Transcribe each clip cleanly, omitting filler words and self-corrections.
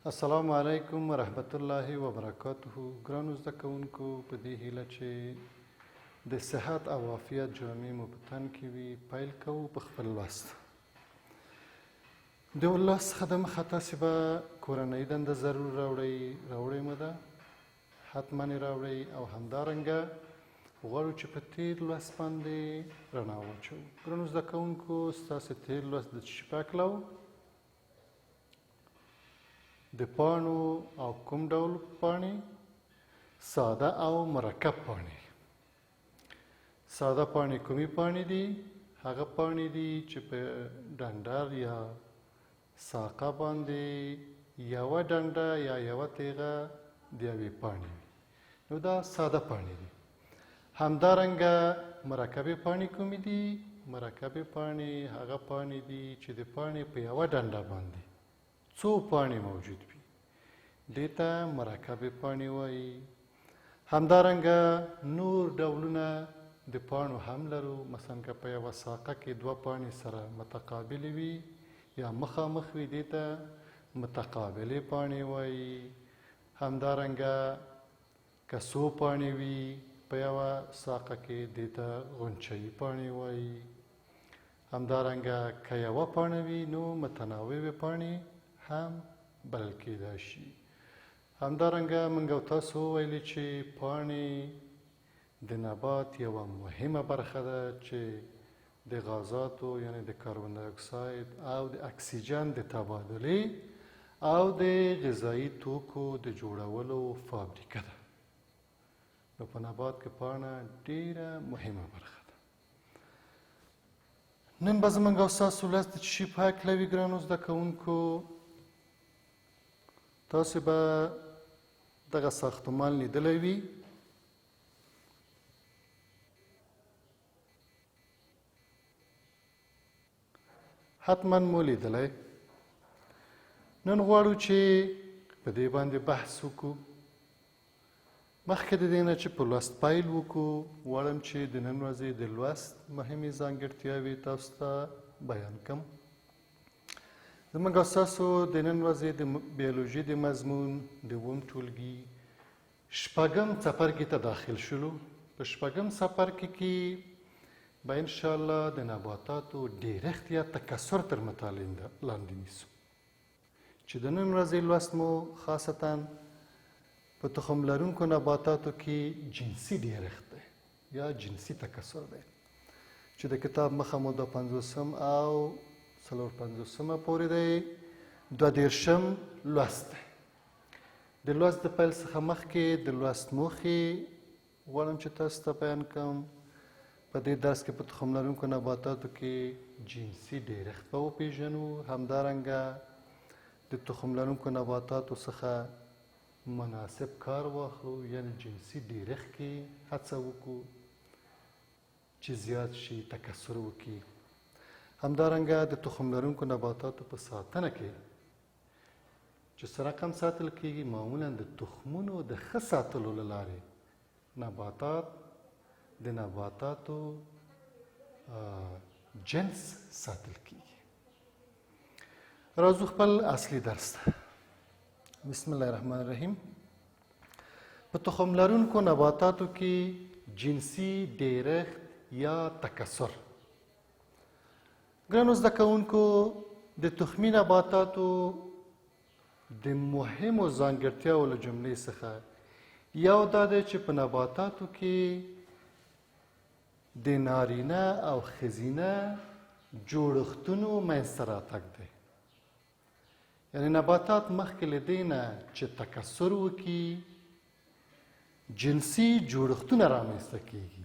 السلام علیکم ورحمت الله وبرکاته. ګرانو زده کوونکو، په دې هیله چې د صحت او عافیت جامې مو په تن کې وي، پیل کوو په خپل لوست. د لوست څخه دمخه تاسې به کورنۍ دنده ضرور راوړئ مو ده، حتما یې راوړئ او همدارنګه غواړو چې په تېر لوست باندې رڼا واچوو. ګرانو زده کوونکو، ستاسې تېر لوست د څه شي په هکله و؟ د پاڼو او کوم ډول پاڼې؟ ساده او مرکب پاڼې. ساده پاڼې کومې پاڼې دي؟ هغه پاڼې دي چې په ډنډر یا ساقه باندې یوه ډنډه یا یوه تیغه د یوې پاڼې وي، نو دا ساده پاڼې دي. همدارنګه مرکبې پاڼې کومې دي؟ مرکبې پاڼې هغه پاڼې دي چې د پاڼې په یوه ډنډه باندې څو پاڼې موجود وي، دې ته مرکبې پاڼې وایي. همدارنګه نور ډولونه د پاڼو هم لرو، مثلا که په یوه ساقه کې دوه پاڼې سره متقابلې وي یا مخامخ وي، دې ته متقابلې پاڼې وایي. همدارنګه که څو پاڼې وي په یوه ساقه کې، دې ته غنچه‌یي پاڼې وایي. همدارنګه که یوه پاڼه وي نو متناوبې پاڼې هم بلل کېدای شي. همدارنګه موږ او تاسو وویلې چې پاڼې د نبات یوه مهمه برخه ده چې د غازاتو یعنې د کاربن دای اکساید او د اکسیجن د تبادلې او د غذایي توکو د جوړولو فابریکه ده. نو په نبات کې پاڼه ډیره مهمه برخه ده. نن به زموږ او ستاسو لوست د څه شي په هکله وي ګرانو زده کوونکو؟ تاسې به دغه ساختمان لیدلی وي. حتما مو لیدلی. نن غواړو چې په دې باندې بحث وکړو. مخکې د دې نه چې په لوست پیل وکړو، غواړم چې د نن ورځې د لوست مهمې ځانګړتیاوې تاسو ته بیان کړم. زموږ او ستاسو د نن ورځې د بیولوژي د مضمون د اووم ټولګي شپږم څپرکي ته داخل شولو. په شپږم څپرکي کې به انشاءالله د نباتاتو ډیرښت یا تکثر تر مطالعې لاندې نیسو، چې د نن ورځې لوست مو خاصتا په تخم لرونکو نباتاتو کې جنسي ډیرښت دی یا جنسي تکثر دی، چې د کتاب مخه مو 50 او 54 پورې دی. 22 لوست دی. د لوست د پیل څخه مخکې د لوست موخې غواړم چې تاسو ته بیان کړم. په دې درس کې په تخم لرونکو نباتاتو کې جنسي ډیرښت به وپېژنو. همدارنګه د تخم لرونکو نباتاتو څخه مناسب کار واخلو، یعنې جنسي ډیرښت کې هڅه وکړو چې زیات شي، تکثر وکړي. همدارنګه د تخم لرونکو نباتاتو په ساتنه کې چې څه رقم ساتل کېږي، معمولا د تخمونو د ښه ساتلو له لارې د نباتاتو جنس ساتل کېږي. راځو خپل اصلي درس ته. بسم الله الرحمن الرحیم. په تخم لرونکو نباتاتو کې جنسي ډیرښت یا تکثر. ګرانو زده کوونکو، د تخمي نباتاتو د مهمو ځانګړتیاوو له جملې څخه یو دا دی چې په نباتاتو کې د نارینه او ښځینه جوړښتونو منځته راتګ دی. یعنې نباتات مخکې له دې نه چې تکثر وکړي، جنسي جوړښتونه رامنځته کېږي.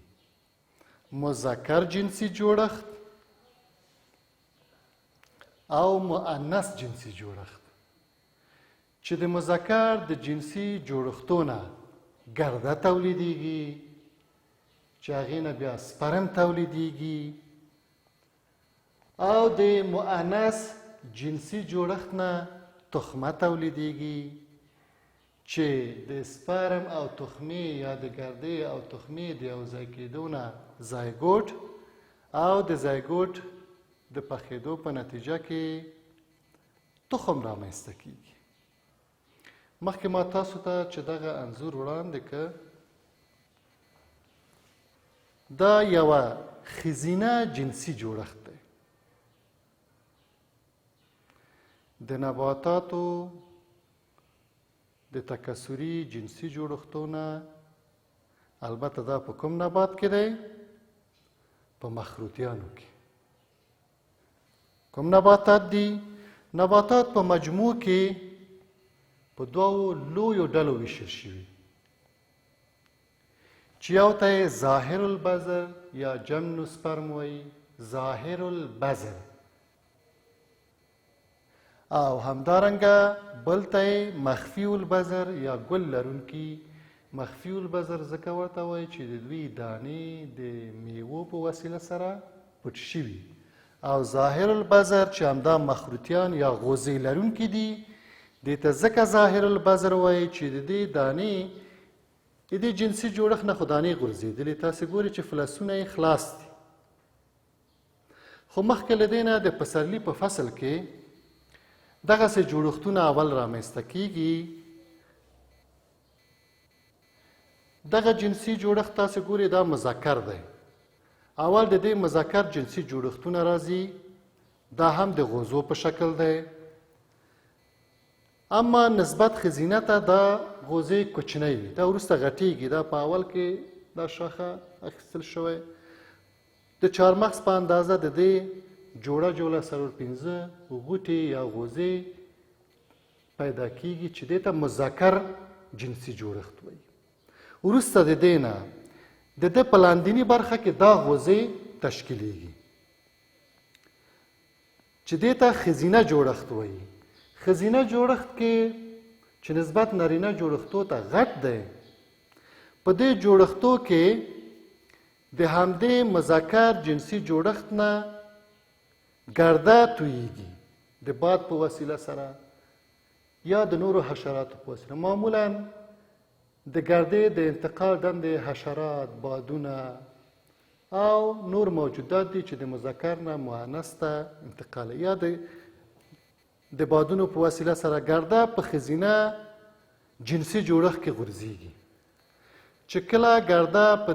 مذکر جنسي جوړښت او مؤنث جنسي جوړښت. چې د مذکر د جنسي جوړښتونه ګرده تولیدیږي، چې هغې نه بیا سپرم تولیدیږي، او د مؤنث جنسي جوړښت نه تخمه تولیدیږي، چې د سپرم او تخمې یا د ګردې او تخمې د یو ځای کېدو نه زایګوټ او د زایګوټ د پخېدو په نتیجه کې تخم رامنځته کېږي. مخکې ما تاسو ته چې دغه انځور وړاندې که دا یوه ښځینه جنسي جوړښت دی. د نباتاتو د تکثري جنسي جوړښتونه البته دا په کوم نبات کې دی؟ په مخروطیانو کې. کوم نباتات دي؟ نباتات په مجموع کې په دوو لویو ډلو ویشل شوي چې یو ته یې ظاهر البذر یا جمنوسپرم وایي، ظاهر البذر، او همدارنګه بل ته یې مخفي البذر یا ګل لرونکي. مخفي البذر ځکه ورته وایي چې د دوی دانې د میوو په وسیله سره پټ شوي، او ظاهر البذر چې همدا مخروطیان یا غوزې لرونکي دي دې ته ځکه ظاهر البذر وایي چې د دې دانې د دې جنسي جوړښت نه خو دانې غورځېدلې. تاسې ګورئ چې فلسونه یې خلاص دي. خو مخکې له دې نه د پسرلي په فصل کې دغسې جوړښتونه اول رامنځته کیږي. دغه جنسي جوړښت تاسې ګورئ دا مذکر دی. اول د دې مذکر جنسي جوړښتونه راځي، دا هم د غوزو په شکل دی، اما نسبت ښځینه ته دا غوزې کوچنۍ وي، دا وروسته غټېږي. دا په اول کې دا شاخه اخیستل شوی، د چهارمغز په اندازه د دې جوړه 4-5 غوټې یا غوزې پیدا کیږي چې دې ته مذکر جنسي جوړښت وایي. وروسته د دې نه د ده په لاندیني برخه کې دا غوزې تشکیلیږي چې دې ته ښځینه جوړښت وایي. ښځینه جوړښت کې چې نسبت نارینه جوړښتو ته غټ دی، په دې جوړښتو کې د همدې مذکر جنسي جوړښت نه ګرده تویږي د باد په وسیله سره یا د نورو حشراتو په وسیله. معمولاً د ګردې د انتقال دندې حشرات، بادونه او نور موجودات دي چې د مذکر نه مؤنث ته انتقال، یا د بادونو په وسیله سره ګرده په ښځینه جنسي جوړښت کې غورځېږي. چې کله ګرده په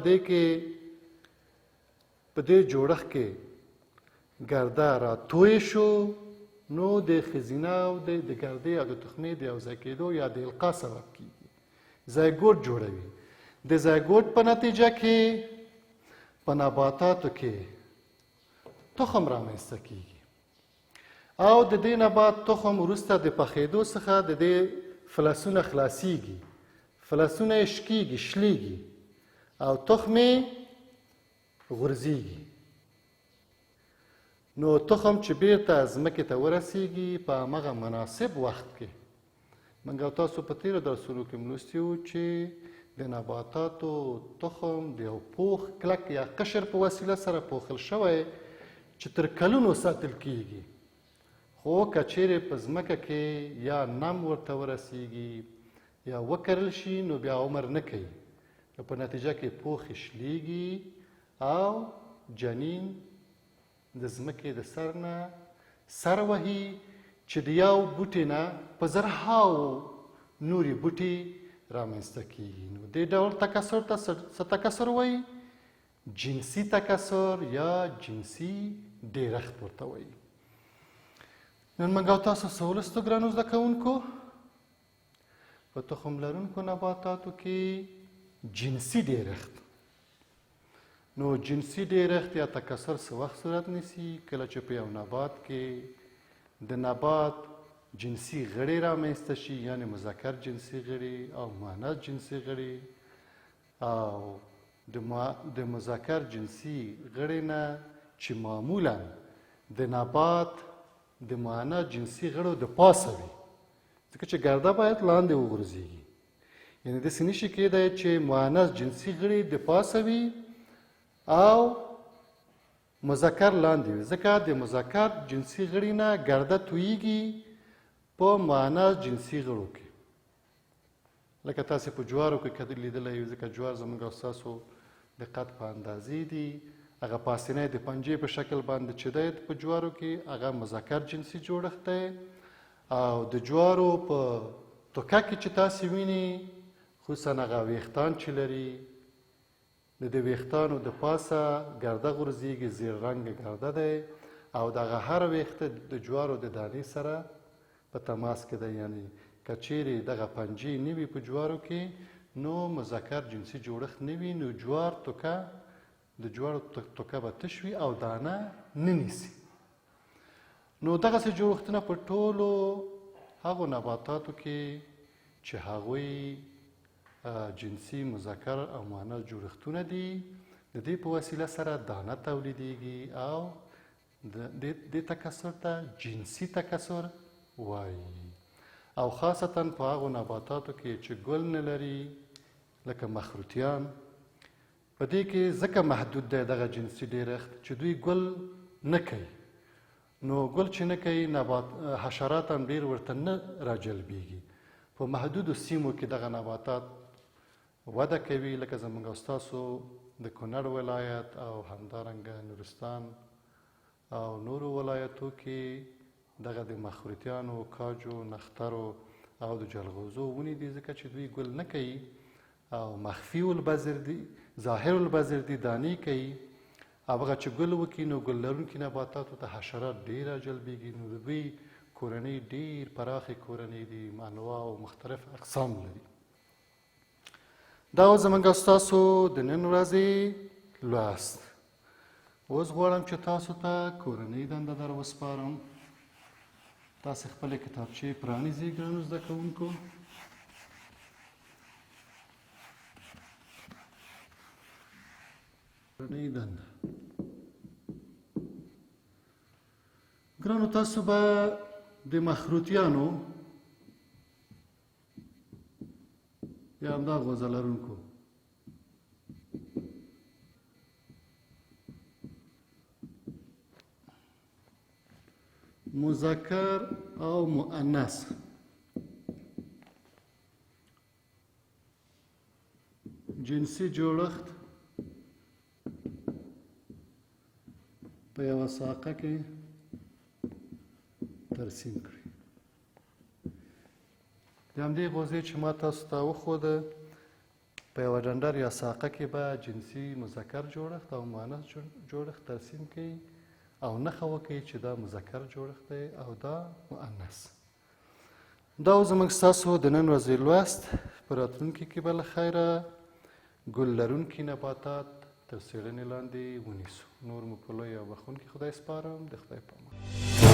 دې جوړښت کې ګرده راتوی شو، نو د ښځینه او د ګردې او د تخمې د یو ځای کېدو یا د القا سبب کېږي، زایګوټ جوړوي. د زایګوټ په نتیجه کې په نباتاتو کې تخم رامنځته کېږي، او د دې نبات تخم وروسته د پخېدو څخه د دې فلسونه خلاصیږي، فلسونه یې شکېږي، شلیږي، او تخم یې غورځېږي. نو تخم چې بیرته ځمکې ته ورسیږي په همغه مناسب وخت کې، موږ او تاسو په تېرو درسونو کې لوستي وو چې د نباتاتو تخم د یو پوخ کلک یا قشر په وسیله سره پوښل شوی چې تر کلونو ساتل کیږي. خو که چیرې په ځمکه کې یا نم ورته ورسیږي یا وکرل شي، نو بیا عمر نه کوي، نو په نتیجه کې پوخ شلیږي او جنین د ځمکې د سر نه سر وهي چې د یو بوټي نه په زرهاوو نورې بوټي رامنځته کیږي. نو دې ډول تکثر ته څه تکثر وایي؟ جنسي تکثر یا جنسي ډېرښت ورته وایي. نن موږ او تاسو څه ولوستو ګرانو زده کوونکو؟ په تخم لرونکو نباتاتو کې جنسي ډېرښت. نو جنسي ډېرښت یا تکثر څه وخت صورت نیسي؟ کله چې په یو نبات کې د نبات جنسي غړي رامنځته شي، یعنې مذکر جنسي غړي او مؤنث جنسي غړي، او د مذکر جنسي غړي نه چې معمولا د نبات د مؤنث جنسي غړو د پاسه وي، ځکه چې ګرده باید لاندې وغورځېږي. یعنې داسې نشي کېدی چې مؤنث جنسي غړي د پاسه وي او مذکر لاندې وي، ځکه د مذکر جنسي غړي نه ګرده تویږي په مؤنث جنسي غړو کې. لکه تاسې په جوارو کې که لیدلی یو، ځکه جوار زموږ او ستاسو د قد په اندازې دي، هغه پاسنی د پنجې په شکل باندې چې دی په جوارو کې، هغه مذکر جنسي جوړښت دی، او د جوارو په توکه کې چې تاسې وینئ خصوصا هغه ویښتان چې لري د دې ویښتانو د پاسه ګرده غورځېږي، زیړ رنګه ګرده دی او دغه هر ویښته د جوارو د دانې سره په تماس کې دی. یعنې که چیرې دغه پنجې نه وي په جوارو کې نو مذکر جنسي جوړښت نه وي، نو جوار توکه د جوارو توکه به تش وي او دانه نه نیسي. نو دغسې جوړښتونه په ټولو هغو نباتاتو کې چې هغوی جنسي مذکر او مؤنث جوړښتونه دي د دې په وسیله سره دانه تولیدیږي او دې تکثر ته جنسي تکثر وایي. او خاصتا په هغو نباتاتو کې چې ګل نه لري لکه مخروطیان، په دې کې ځکه محدود دی دغه جنسي ډیرښت چې دوی ګل نه کوي، نو ګل چې نه کوي حشرات هم ډېر ورته نه راجلبېږي. په محدودو سیمو کې دغه نباتات وده کوي، لکه زموږ او ستاسو د کونړ ولایت او همدارنګه نورستان او نورو ولایتو کې دغه د مخروطیانو، کاجو، نخترو او د جلغوزو ونې دي، ځکه چې دوی ګل نه کوي او مخفي البذر دي، ظاهر البذر دي، دانې کوي. او هغه چې ګل وکړي نو ګل لرونکي نباتاتو ته حشرات ډېر راجلبېږي، نو د دوی کورنۍ ډېر پراخې کورنۍ دي، انواع او مختلف اقسام لري. دا و زموږ او ستاسو د نن ورځې لوست. اوس غواړم چې تاسو ته کورنۍ دنده در وسپارم. تاسې خپلې کتابچې پرانیزئ ګرانو زده کوونکو. کورنۍ دنده. ګرانو تاسو به د مخروطیانو یا همدا غوزه لرونکو مذکر او مؤنث جنسي جوړښت په یوه ساقه کې ترسیم کړئ. د همدې غوزې چې ما تاسو ته وښوده په یوه ډنډر یا ساقه کې به جنسي مذکر جوړښت او مؤنث جوړښت ترسیم کړئ او نښه وکړئ چې دا مذکر جوړښت دی او دا مؤنث. دا زموږ ستاسو د نن ورځې لوست. په راتلونکي کې به له خیره ګل لرونکي نباتات تر څېړنې لاندې ونیسو. نور مو په لوی او بخښونکي خدای سپارم. د خدای په امان.